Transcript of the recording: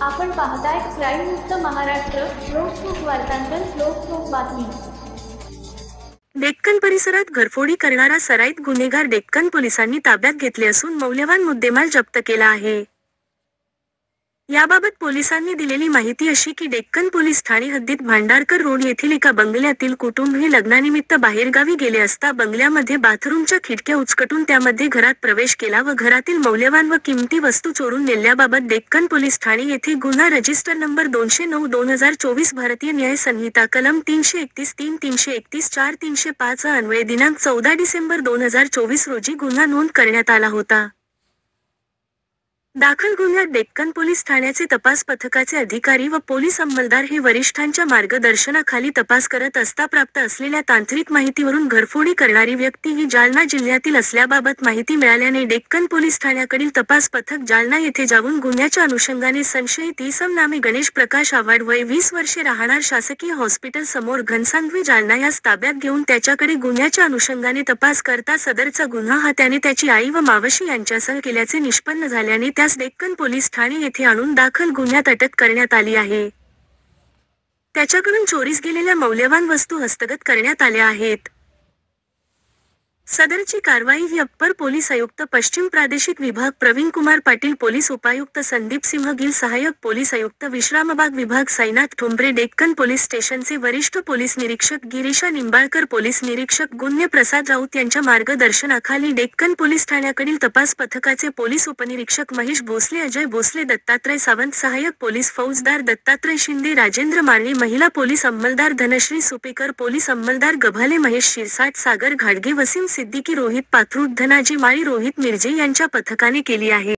आपण पाहताय क्राईम मुक्त महाराष्ट्र. लोकसुख वार्तांकन, लोकसुख बातमी. डेक्कन परिसरात घरफोडी करणारा सराईत गुन्हेगार डेक्कन पोलिसांनी ताब्यात घेतले असून मौल्यवान मुद्देमाल जप्त केला आहे. याबाबत पोलिसांनी दिलेली माहिती अशी की डेक्कन पोलीस ठाणे हद्दीत भांडारकर रोड येथील एका बंगल्यातील कुटुंब हे लग्नानिमित्त बाहेरगावी गेले असता बंगल्यामध्ये बाथरूमच्या खिडक्या उचकटून त्यामध्ये घरात प्रवेश केला व घरातील मौल्यवान व किमती वस्तू चोरून नेल्याबाबत डेक्कन पोलीस ठाणे येथे गुन्हा रजिस्टर नंबर 209/2024 भारतीय न्याय संहिता कलम 331, 331, 4, 305 अन्वये दिनांक 14 डिसेंबर 2024 रोजी गुन्हा नोंद करण्यात आला होता. दाखल गुन्ह्यात डेक्कन पोलीस ठाण्याचे तपास पथकाचे अधिकारी व पोलीस अंमलदार हे वरिष्ठांच्या मार्गदर्शनाखाली तपास करत असता प्राप्त असलेल्या तांत्रिक माहितीवरून घरफोडी करणारी व्यक्ती ही जालना जिल्ह्यातील असल्याबाबत माहिती मिळाल्याने डेक्कन पोलीस ठाण्याकडील तपास पथक जालना येथे जाऊन गुन्ह्याच्या अनुषंगाने संशयित इसम नामे गणेश प्रकाश आव्हाड वय 20 वर्षे राहणार शासकीय हॉस्पिटल समोर घनसांगवी जालना यास ताब्यात घेऊन त्याच्याकडे गुन्ह्याच्या अनुषंगाने तपास करता सदरचा गुन्हा हा त्याने त्याची आई व मावशी यांच्यासह केल्याचे निष्पन्न झाल्याने त्यास डेक्कन पोलीस ठाणे येथे आणून दाखल गुन्ह्यात अटक करण्यात आली आहे. त्याच्याकडून चोरीस गेलेल्या मौल्यवान वस्तू हस्तगत करण्यात आल्या आहेत. सदरची कारवाई ही अप्पर पोलीस आयुक्त पश्चिम प्रादेशिक विभाग प्रवीण कुमार पाटील, पोलीस उपायुक्त संदीप सिंह गिल, सहाय्यक पोलीस आयुक्त विश्रामबाग विभाग साईनाथ ठोंबरे, डेक्कन पोलीस स्टेशनचे वरिष्ठ पोलीस निरीक्षक गिरीशा निंबाळकर, पोलीस निरीक्षक गुन्हे प्रसाद राऊत यांच्या मार्गदर्शनाखाली डेक्कन पोलीस ठाण्याकडील तपास पथकाचे पोलीस उपनिरीक्षक महेश भोसले, अजय भोसले, दत्तात्रय सावंत, सहाय्यक पोलीस फौजदार दत्तात्रय शिंदे, राजेंद्र मारणे, महिला पोलीस अंमलदार धनश्री सुपेकर, पोलीस अंमलदार गभाले महेश शिरसाट, सागर घाडगे, वसीम सिद्दीकी, रोहित पाथरूड, धनाजी माळी, रोहित मिर्जे यांच्या पथकाने केली आहे.